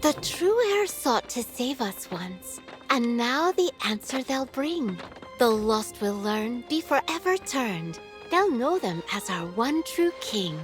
The true heir sought to save us once, and now the answer they'll bring. The lost will learn, be forever turned. They'll know them as our one true king.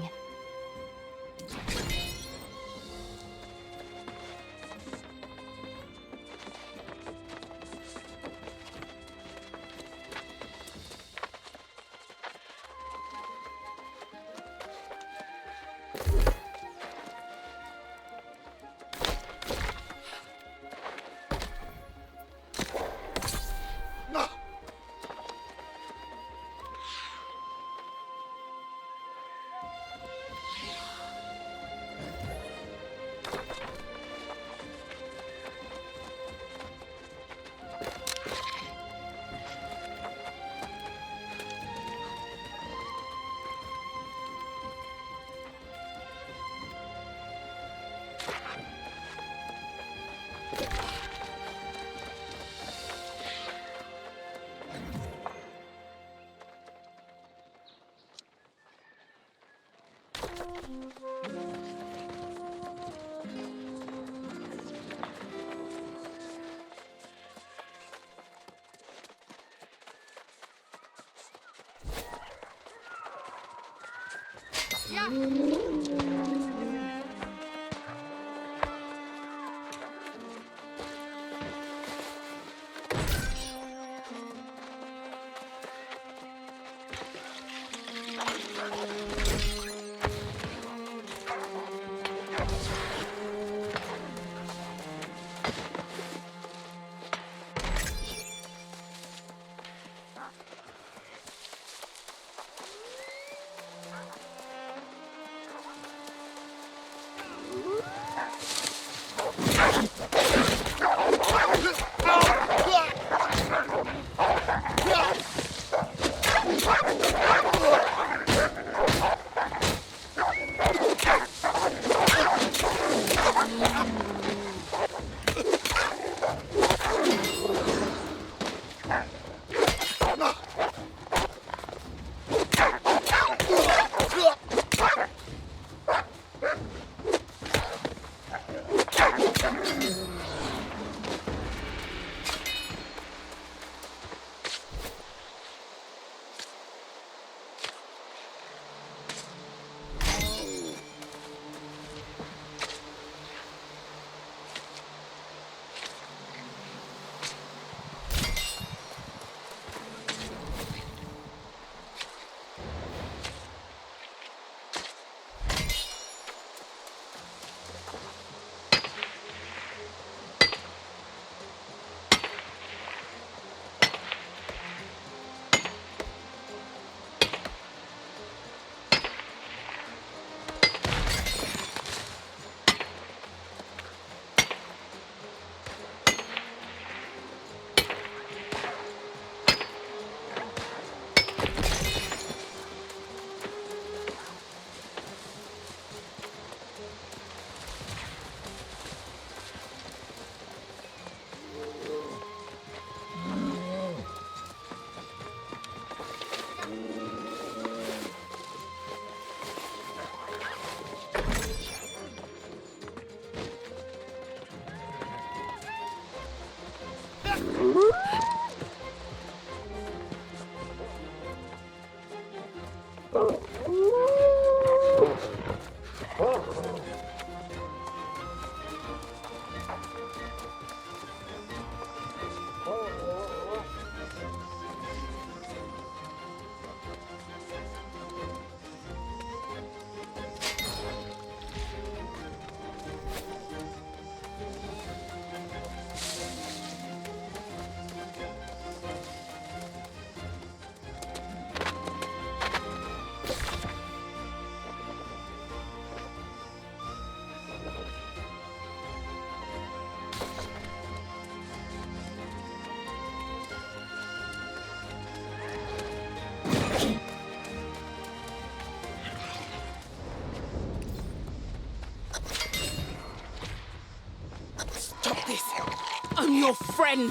I'm your friend.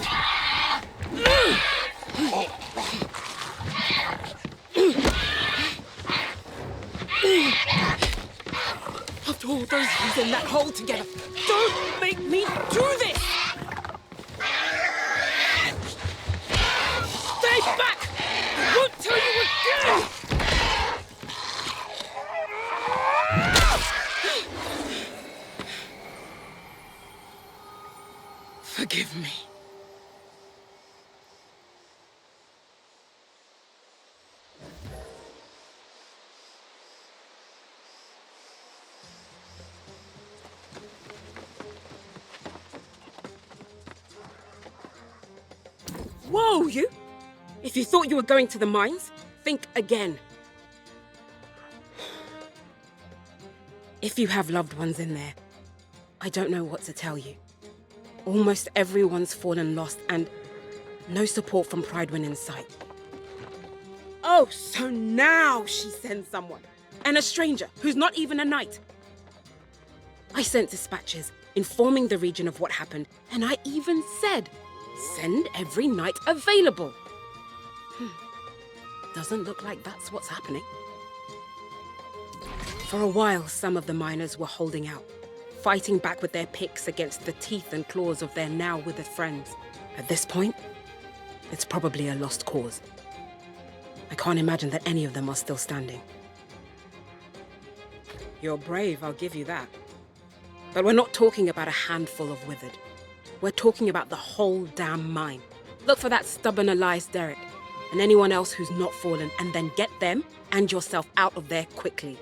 After all those years in that hole together, don't make me do this! Stay back! I won't tell you again! Forgive me. Whoa, you! If you thought you were going to the mines, think again. If you have loved ones in there, I don't know what to tell you. Almost everyone's fallen lost and no support from Pridewind in sight. Oh, so now she sends someone. And a stranger who's not even a knight. I sent dispatches, informing the region of what happened, and I even said, send every knight available. Doesn't look like that's what's happening. For a while, some of the miners were holding out, fighting back with their picks against the teeth and claws of their now withered friends. At this point, it's probably a lost cause. I can't imagine that any of them are still standing. You're brave, I'll give you that. But we're not talking about a handful of withered. We're talking about the whole damn mine. Look for that stubborn Elias Derrick, and anyone else who's not fallen, and then get them and yourself out of there quickly.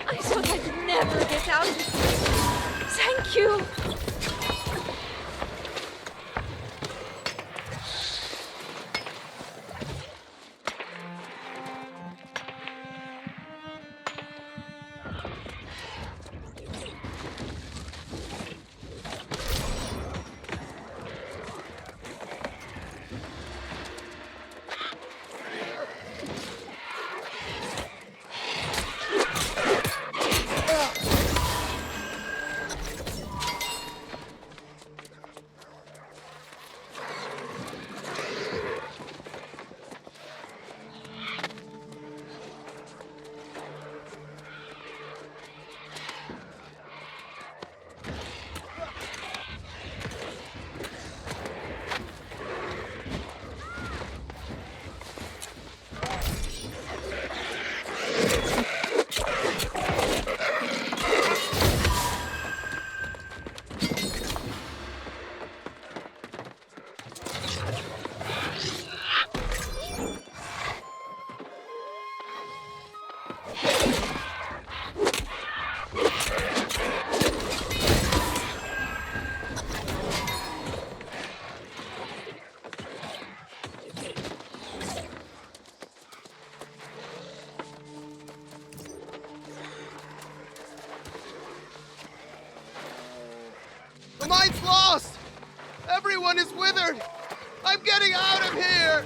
I thought I'd never get out. Thank you. The mine's lost! Everyone is withered! I'm getting out of here!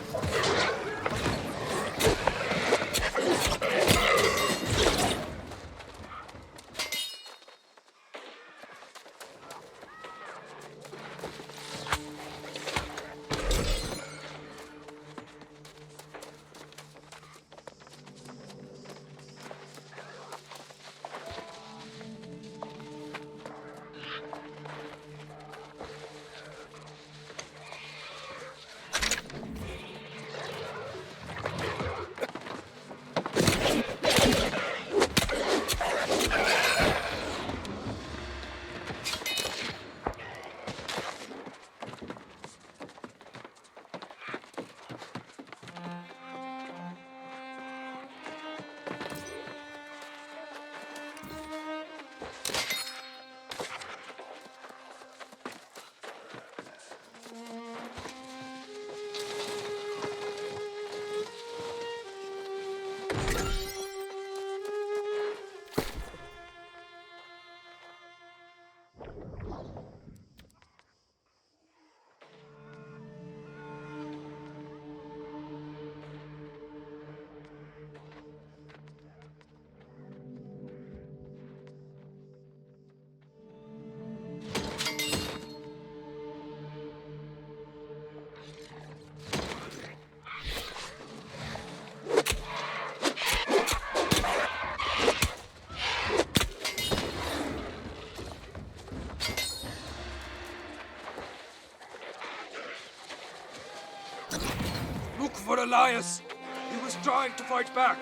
Elias. He was trying to fight back.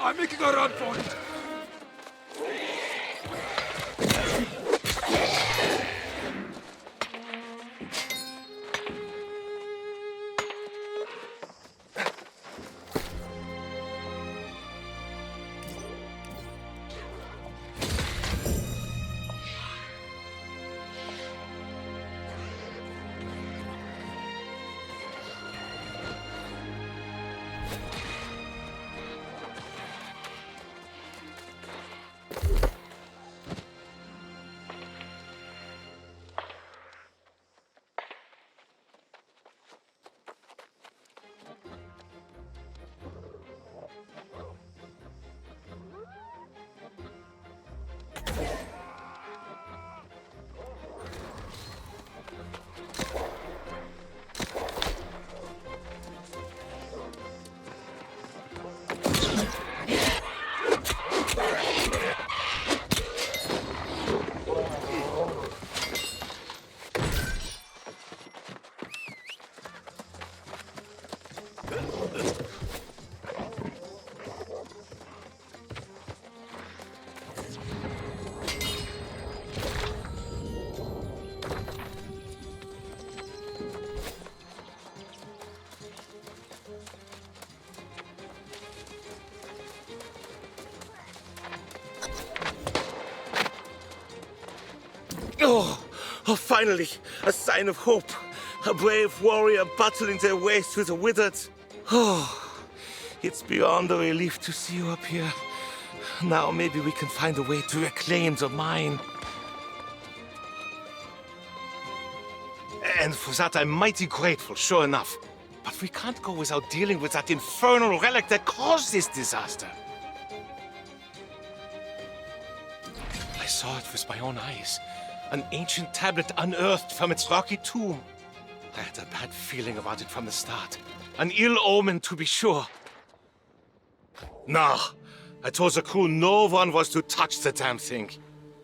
I'm making a run for it. Oh, finally, a sign of hope. A brave warrior battling their way through the withered. Oh, it's beyond a relief to see you up here. Now maybe we can find a way to reclaim the mine. And for that I'm mighty grateful, sure enough. But we can't go without dealing with that infernal relic that caused this disaster. I saw it with my own eyes. An ancient tablet unearthed from its rocky tomb. I had a bad feeling about it from the start. An ill omen, to be sure. Nah, I told the crew no one was to touch the damn thing.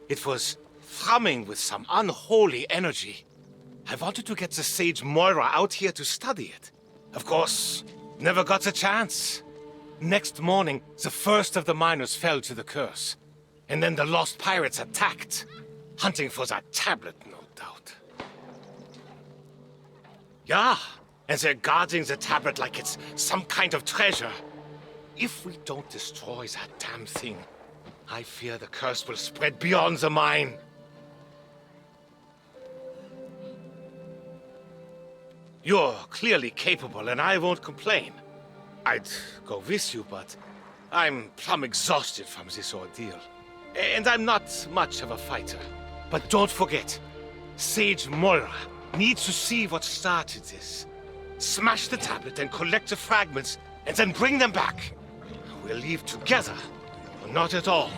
It was thrumming with some unholy energy. I wanted to get the sage Moira out here to study it. Of course, never got the chance. Next morning, the first of the miners fell to the curse. And then the lost pirates attacked. Hunting for that tablet, no doubt. Yeah, and they're guarding the tablet like it's some kind of treasure. If we don't destroy that damn thing, I fear the curse will spread beyond the mine. You're clearly capable, and I won't complain. I'd go with you, but I'm plumb exhausted from this ordeal. And I'm not much of a fighter. But don't forget, Sage Moira needs to see what started this. Smash the tablet and collect the fragments, and then bring them back. We'll leave together, or not at all.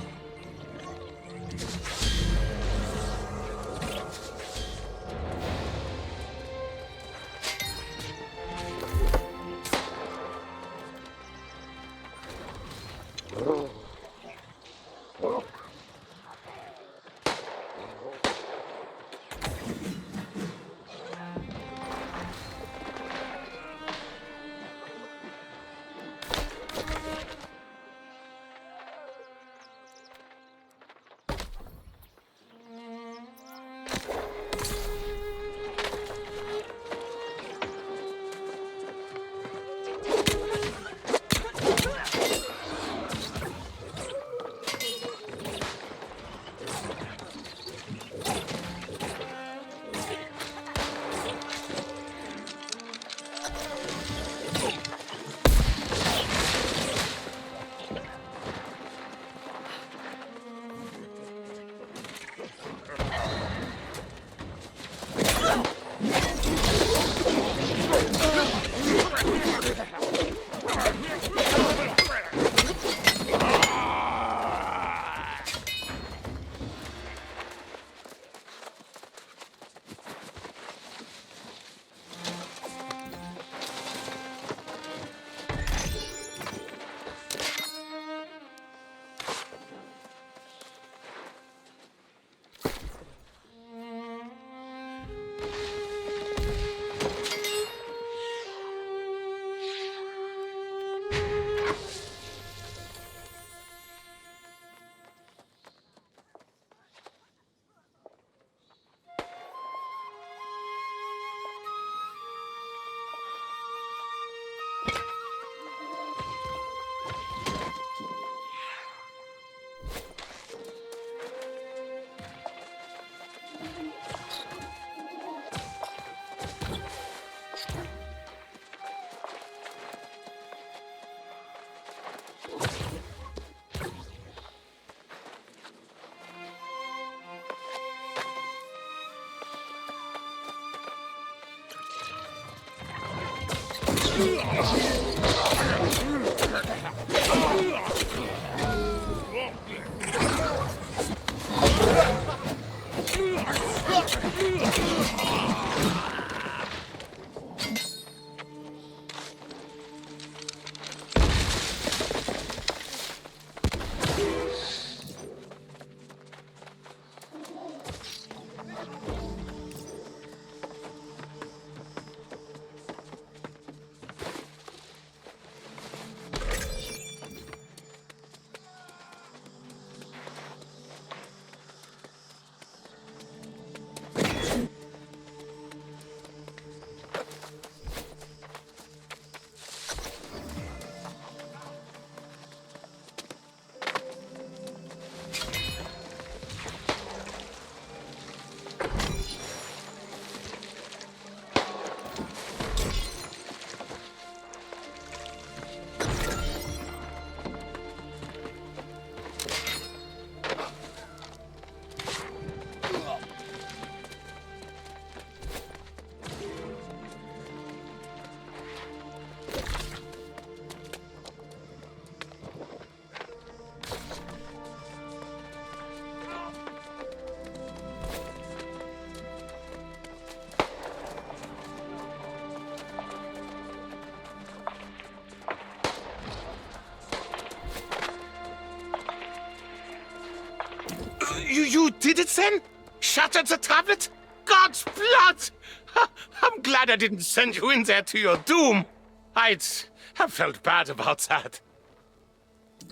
You did it then? Shattered the tablet? God's blood! I'm glad I didn't send you in there to your doom. I'd have felt bad about that.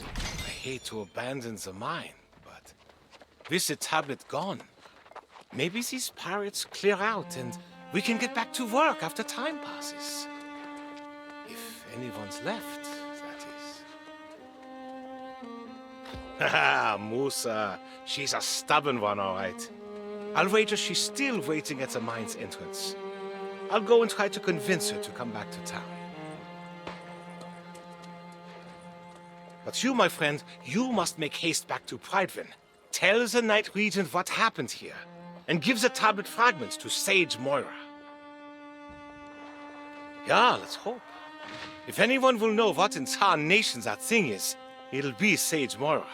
I hate to abandon the mine, but with the tablet gone, maybe these pirates clear out and we can get back to work after time passes. If anyone's left, that is. Haha, Musa. She's a stubborn one, all right. I'll wager she's still waiting at the mine's entrance. I'll go and try to convince her to come back to town. But you, my friend, you must make haste back to Pridevin. Tell the Night Regent what happened here, and give the tablet fragments to Sage Moira. Yeah, let's hope. If anyone will know what in tarnation that thing is, it'll be Sage Moira.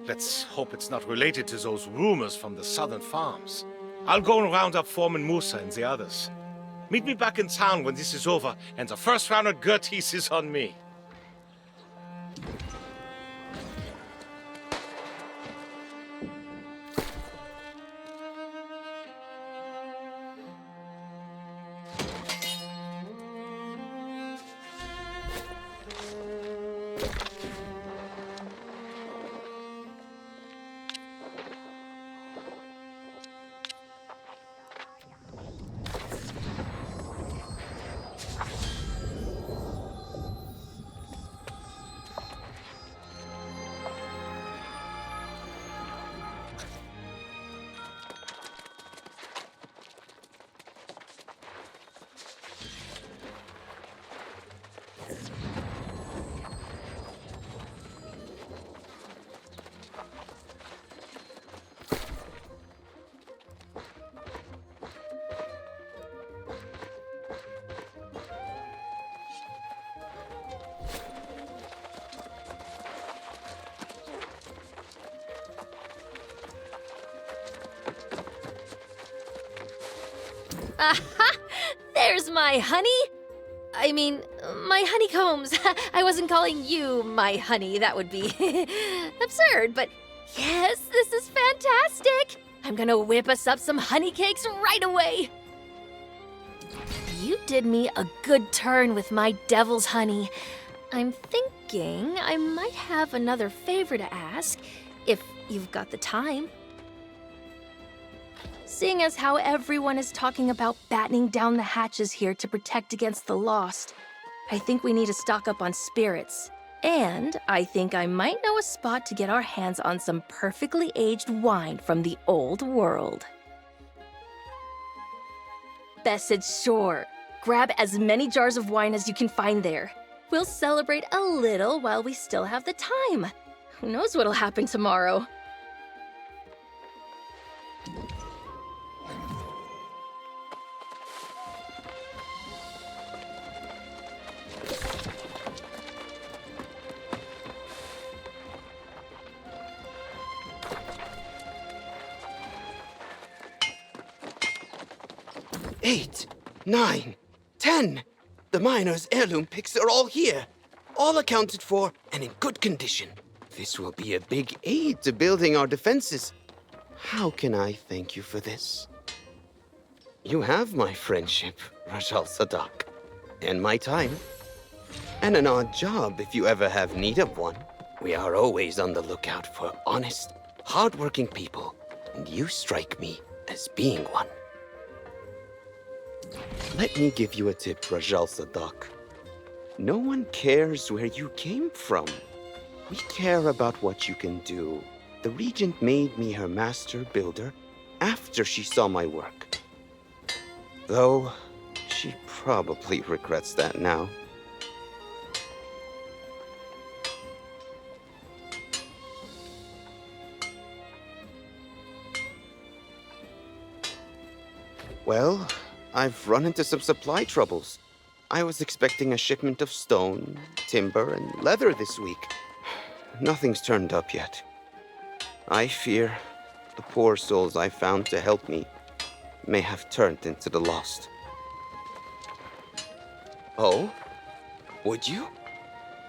Let's hope it's not related to those rumors from the southern farms. I'll go and round up Foreman Musa and the others. Meet me back in town when this is over, and the first round of Gerties is on me. Aha! There's my honey! I mean, my honeycombs. I wasn't calling you my honey. That would be absurd, but yes, this is fantastic! I'm gonna whip us up some honey cakes right away! You did me a good turn with my devil's honey. I'm thinking I might have another favor to ask, if you've got the time. Seeing as how everyone is talking about battening down the hatches here to protect against the lost, I think we need to stock up on spirits. And I think I might know a spot to get our hands on some perfectly aged wine from the old world. Bess said sure. Grab as many jars of wine as you can find there. We'll celebrate a little while we still have the time. Who knows what'll happen tomorrow? Eight, 9, 10. The miner's heirloom picks are all here. All accounted for and in good condition. This will be a big aid to building our defenses. How can I thank you for this? You have my friendship, Rajal Sadak, and my time. And an odd job if you ever have need of one. We are always on the lookout for honest, hardworking people, and you strike me as being one. Let me give you a tip, Rajal Sadak. No one cares where you came from. We care about what you can do. The Regent made me her master builder after she saw my work. Though, she probably regrets that now. Well, I've run into some supply troubles. I was expecting a shipment of stone, timber, and leather this week. Nothing's turned up yet. I fear the poor souls I found to help me may have turned into the lost. Oh? Would you?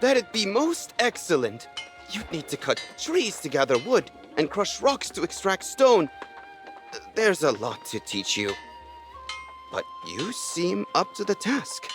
That'd be most excellent. You'd need to cut trees to gather wood and crush rocks to extract stone. There's a lot to teach you. But you seem up to the task.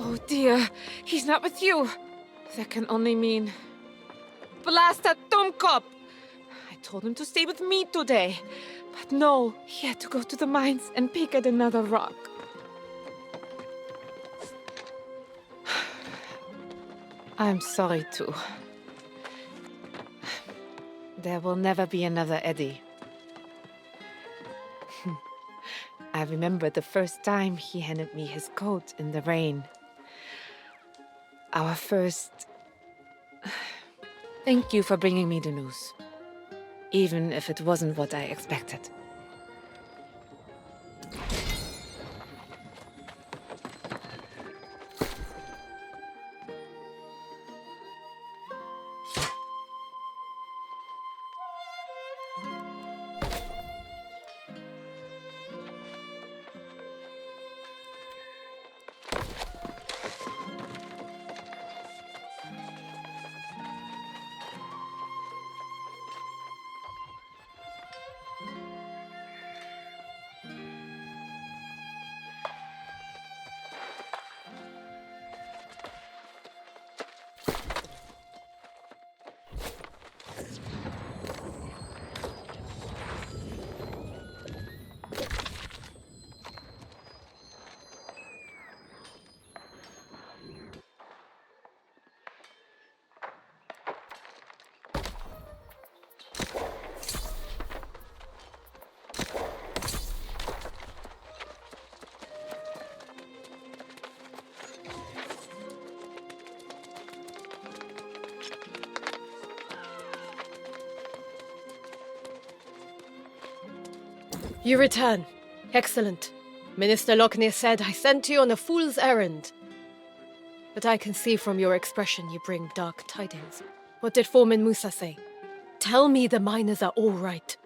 Oh dear, he's not with you. That can only mean... Blast that dummkopf! I told him to stay with me today. But no, he had to go to the mines and pick at another rock. I'm sorry too. There will never be another Eddie. I remember the first time he handed me his coat in the rain. Our first... Thank you for bringing me the news. Even if it wasn't what I expected. You return. Excellent. Minister Lockney said I sent you on a fool's errand. but I can see from your expression you bring dark tidings. What did Foreman Musa say? Tell me the miners are all right.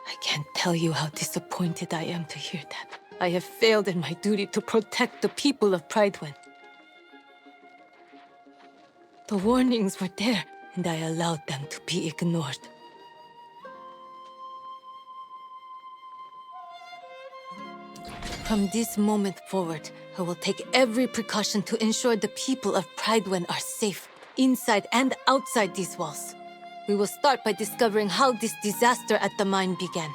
I can't tell you how disappointed I am to hear that. I have failed in my duty to protect the people of Pridewind. The warnings were there, and I allowed them to be ignored. From this moment forward, I will take every precaution to ensure the people of Pridewind are safe, inside and outside these walls. We will start by discovering how this disaster at the mine began.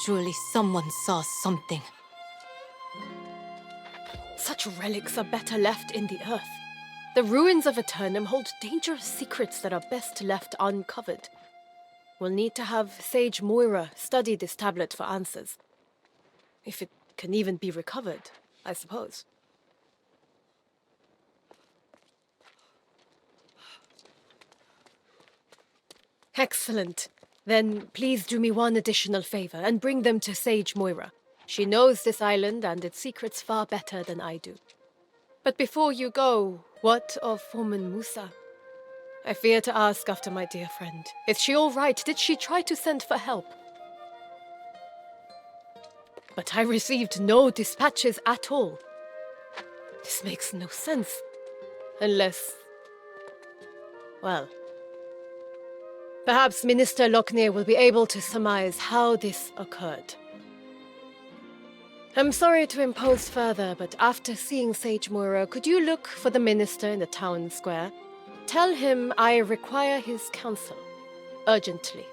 Surely someone saw something. Such relics are better left in the earth. The ruins of Aeternum hold dangerous secrets that are best left uncovered. We'll need to have Sage Moira study this tablet for answers. If it can even be recovered, I suppose. Excellent. Then please do me one additional favor and bring them to Sage Moira. She knows this island and its secrets far better than I do. But before you go, what of Foreman Musa? I fear to ask after my dear friend. Is she all right? Did she try to send for help? But I received no dispatches at all. This makes no sense. Unless... well... perhaps Minister Locknear will be able to surmise how this occurred. I'm sorry to impose further, but after seeing Sage Moira, could you look for the minister in the town square? Tell him I require his counsel. Urgently.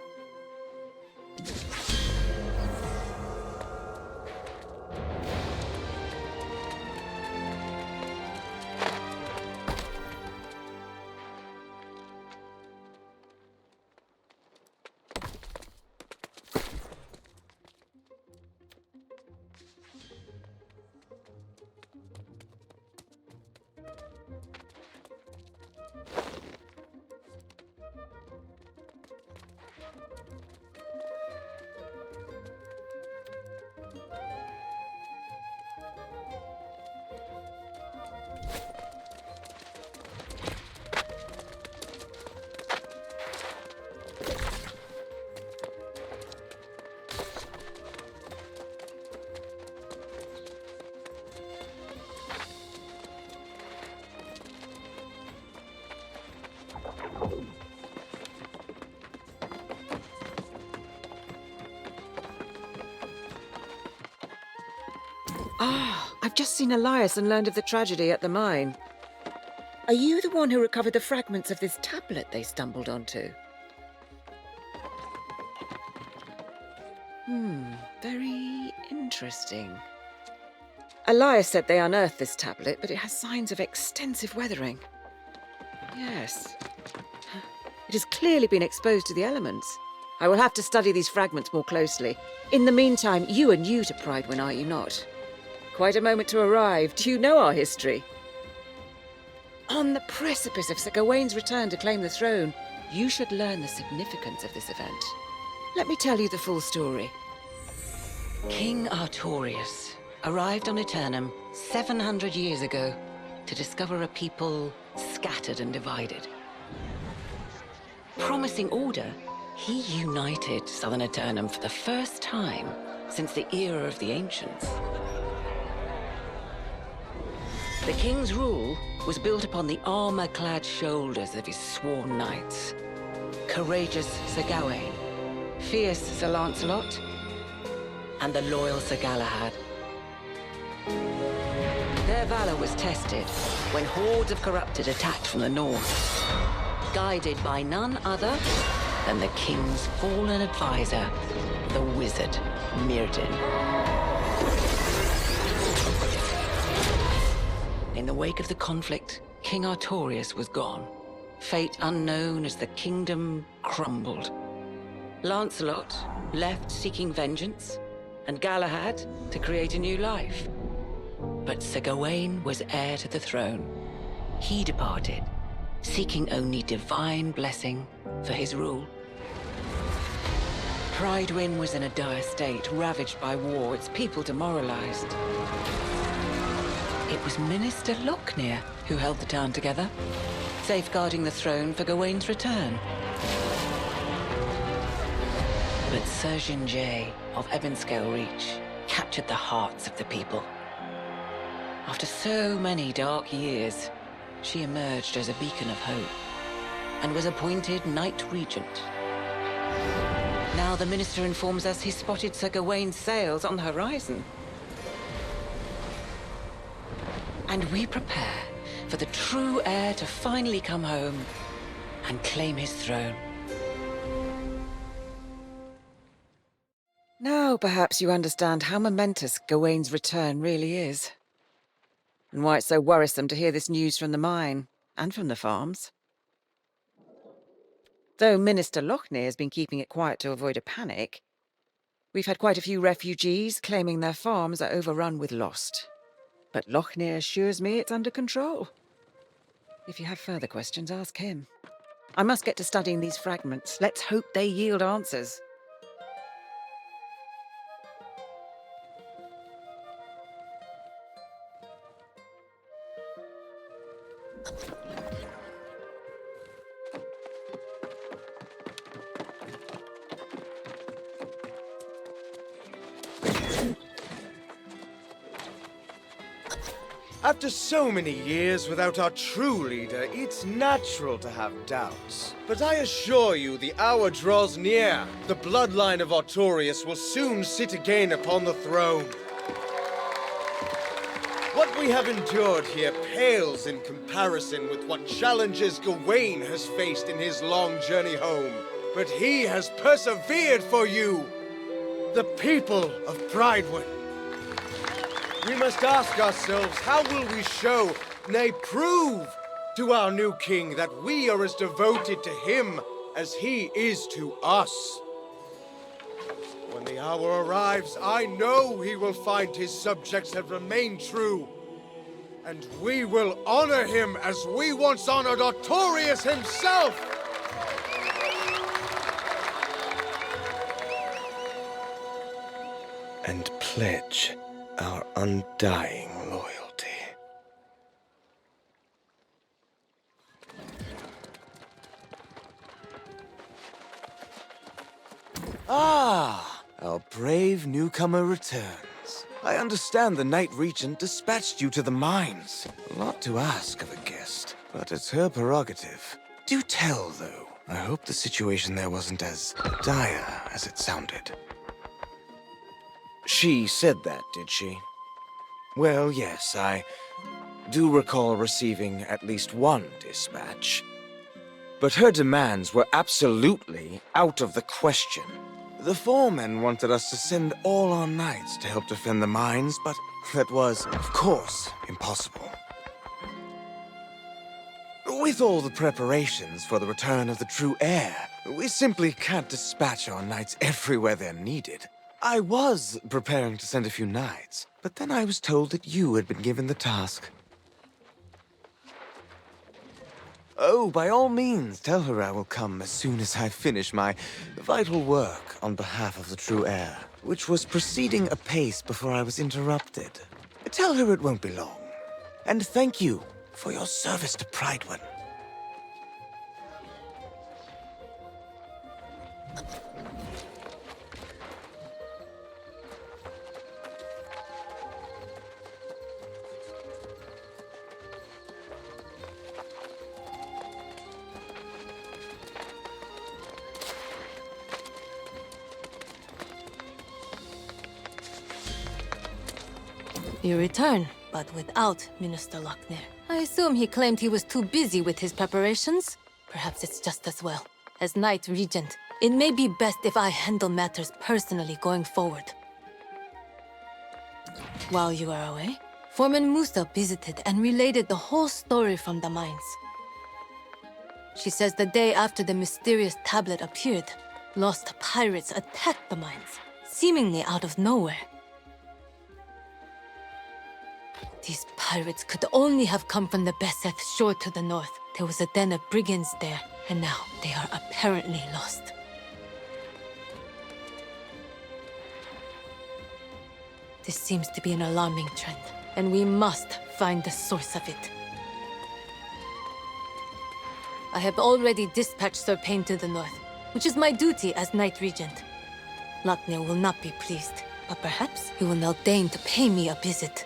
I've just seen Elias and learned of the tragedy at the mine. Are you the one who recovered the fragments of this tablet they stumbled onto? Very interesting. Elias said they unearthed this tablet, but it has signs of extensive weathering. Yes. It has clearly been exposed to the elements. I will have to study these fragments more closely. In the meantime, you are new to Pridewind, are you not? Quite a moment to arrive. Do you know our history? On the precipice of Sir Gawain's return to claim the throne, you should learn the significance of this event. Let me tell you the full story. King Artorius arrived on Aeternum 700 years ago to discover a people scattered and divided. Promising order, he united southern Aeternum for the first time since the era of the Ancients. The king's rule was built upon the armor-clad shoulders of his sworn knights. Courageous Sir Gawain, fierce Sir Lancelot, and the loyal Sir Galahad. Their valor was tested when hordes of corrupted attacked from the north, guided by none other than the king's fallen advisor, the wizard Mirrodin. In the wake of the conflict, King Artorius was gone. Fate unknown as the kingdom crumbled. Lancelot left seeking vengeance, and Galahad to create a new life. But Sir Gawain was heir to the throne. He departed, seeking only divine blessing for his rule. Pridewind was in a dire state, ravaged by war, its people demoralized. It was Minister Lochner who held the town together, safeguarding the throne for Gawain's return. But Surgeon Jay of Ebonscale Reach captured the hearts of the people. After so many dark years, she emerged as a beacon of hope and was appointed Knight Regent. Now the Minister informs us he spotted Sir Gawain's sails on the horizon. And we prepare for the true heir to finally come home and claim his throne. Now perhaps you understand how momentous Gawain's return really is. And why it's so worrisome to hear this news from the mine, and from the farms. Though Minister Lochner has been keeping it quiet to avoid a panic, we've had quite a few refugees claiming their farms are overrun with Lost. But Lochner assures me it's under control. If you have further questions, ask him. I must get to studying these fragments. Let's hope they yield answers. After so many years without our true leader, it's natural to have doubts. But I assure you, the hour draws near. The bloodline of Artorius will soon sit again upon the throne. What we have endured here pales in comparison with what challenges Gawain has faced in his long journey home. But he has persevered for you, the people of Pridewood. We must ask ourselves, how will we show, nay prove, to our new king that we are as devoted to him as he is to us? When the hour arrives, I know he will find his subjects have remained true. And we will honor him as we once honored Artorius himself! And pledge our undying loyalty. Ah, our brave newcomer returns. I understand the Knight Regent dispatched you to the mines. A lot to ask of a guest, but it's her prerogative. Do tell, though. I hope the situation there wasn't as dire as it sounded. She said that, did she? Well, yes, I do recall receiving at least one dispatch. But her demands were absolutely out of the question. The foremen wanted us to send all our knights to help defend the mines, but that was, of course, impossible. With all the preparations for the return of the true heir, we simply can't dispatch our knights everywhere they're needed. I was preparing to send a few knights, but then I was told that you had been given the task. Oh, by all means, tell her I will come as soon as I finish my vital work on behalf of the true heir, which was proceeding apace before I was interrupted. Tell her it won't be long. And thank you for your service to Pridewood. You return, but without Minister Lochner. I assume he claimed he was too busy with his preparations. Perhaps it's just as well. As Knight Regent, it may be best if I handle matters personally going forward. While you are away, Foreman Musa visited and related the whole story from the mines. She says the day after the mysterious tablet appeared, Lost pirates attacked the mines, seemingly out of nowhere. These pirates could only have come from the Beseth shore to the north. There was a den of brigands there, and now they are apparently lost. This seems to be an alarming trend, and we must find the source of it. I have already dispatched Sir Payne to the north, which is my duty as Knight Regent. Lochner will not be pleased, but perhaps he will now deign to pay me a visit.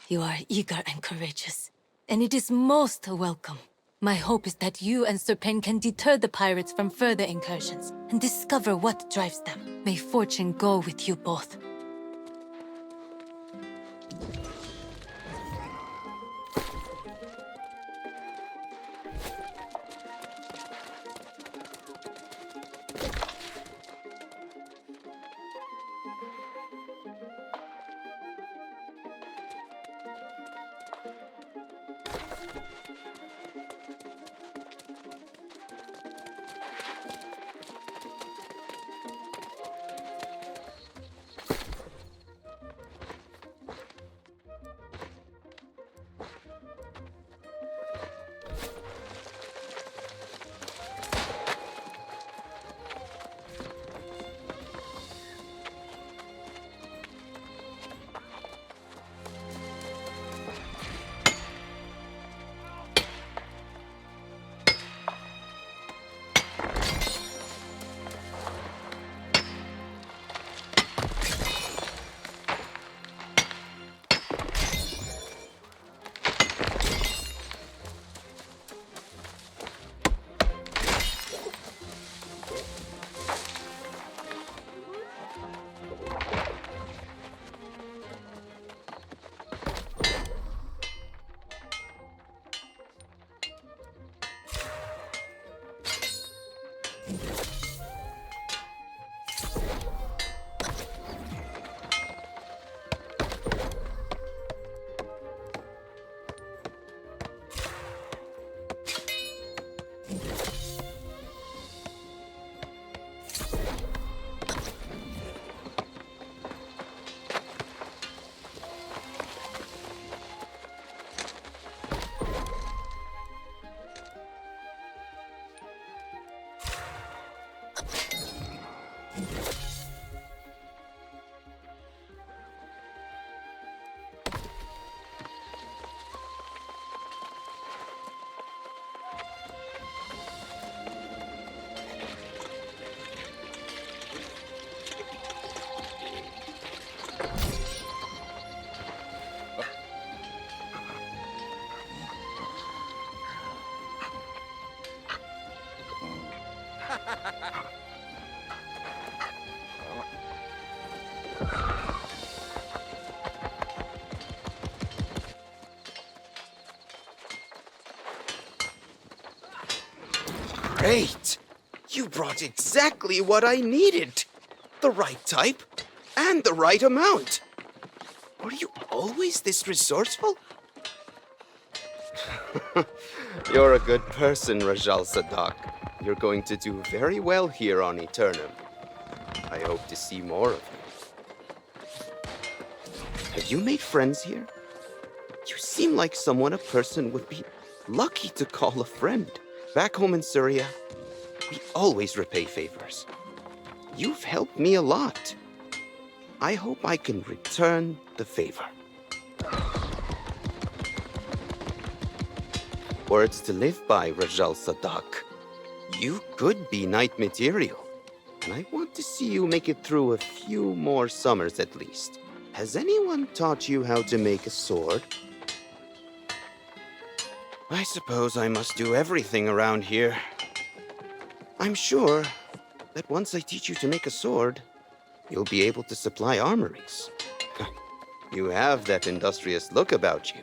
You are eager and courageous, and it is most welcome. My hope is that you and Sir Payne can deter the pirates from further incursions and discover what drives them. May fortune go with you both. Great! You brought exactly what I needed. The right type and the right amount. Were you always this resourceful? You're a good person, Rajal Sadak. You're going to do very well here on Aeternum. I hope to see more of you. Have you made friends here? You seem like someone a person would be lucky to call a friend. Back home in Syria, we always repay favors. You've helped me a lot. I hope I can return the favor. Words to live by, Rajal Sadak. You could be knight material, and I want to see you make it through a few more summers at least. Has anyone taught you how to make a sword? I suppose I must do everything around here. I'm sure that once I teach you to make a sword, you'll be able to supply armories. You have that industrious look about you.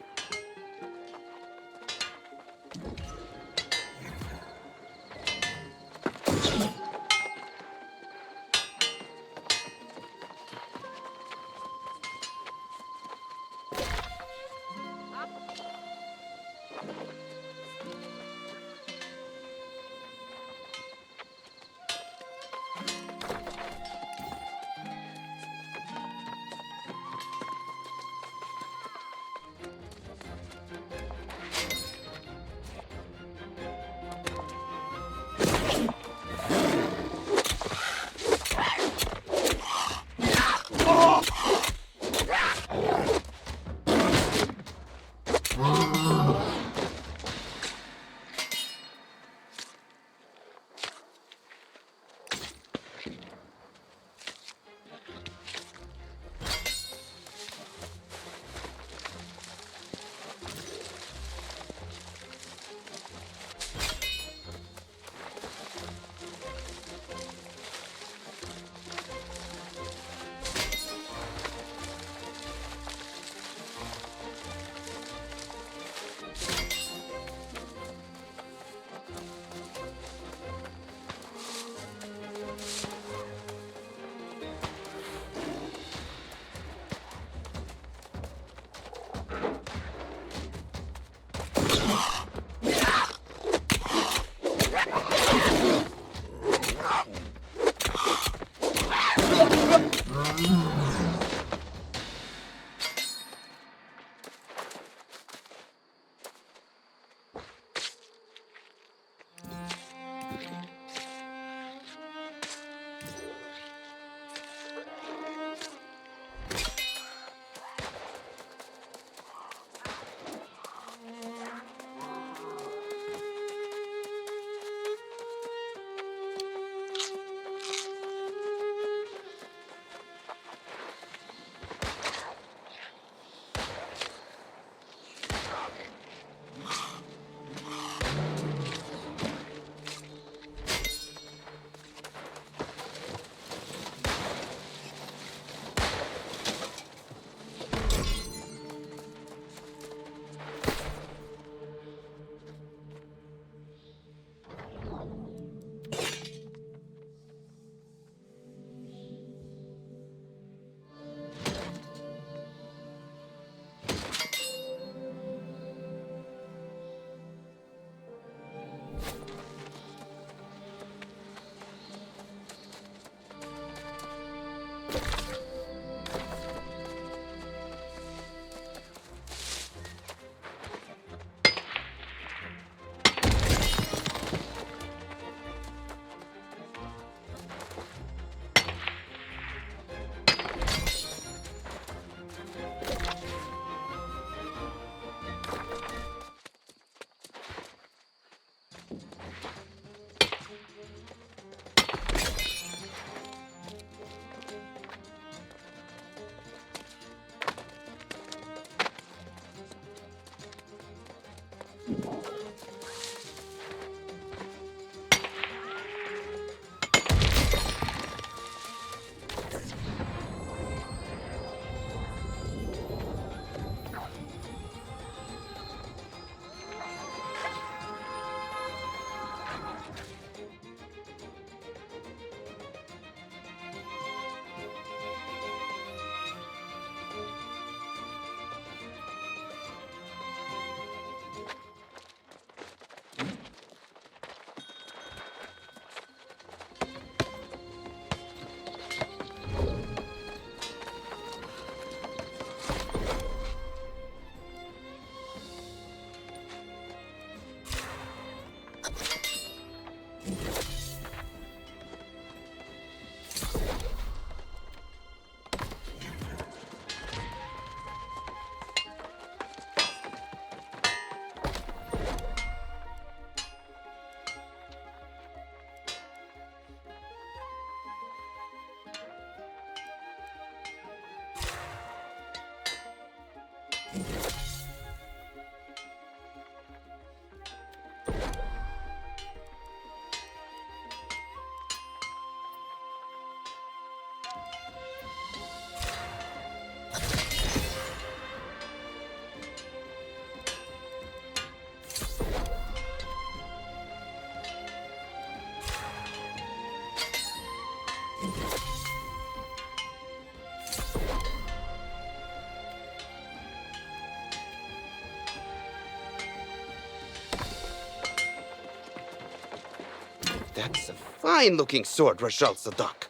That's a fine-looking sword, Rashal Sadak.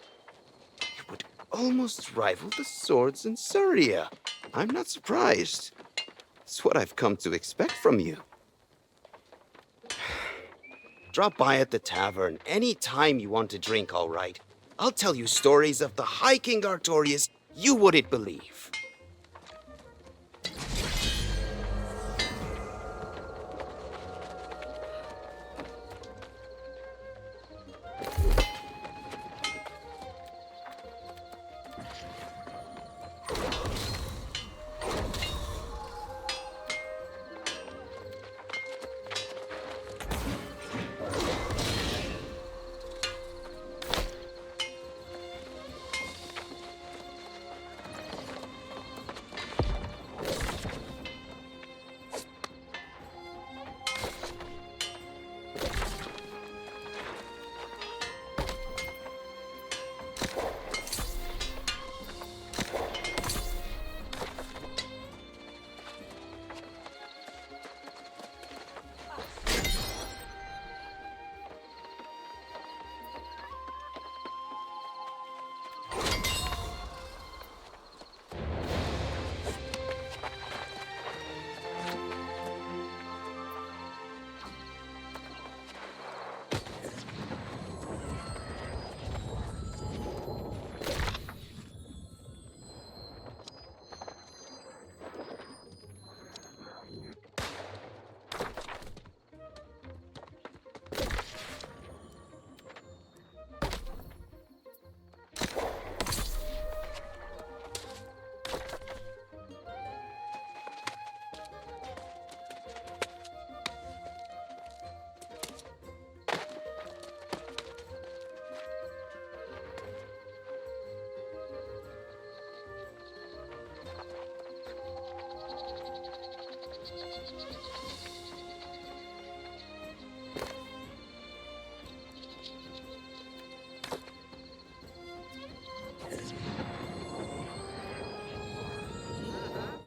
It would almost rival the swords in Surya. I'm not surprised. It's what I've come to expect from you. Drop by at the tavern any time you want to drink, all right? I'll tell you stories of the High King Artorius you wouldn't believe.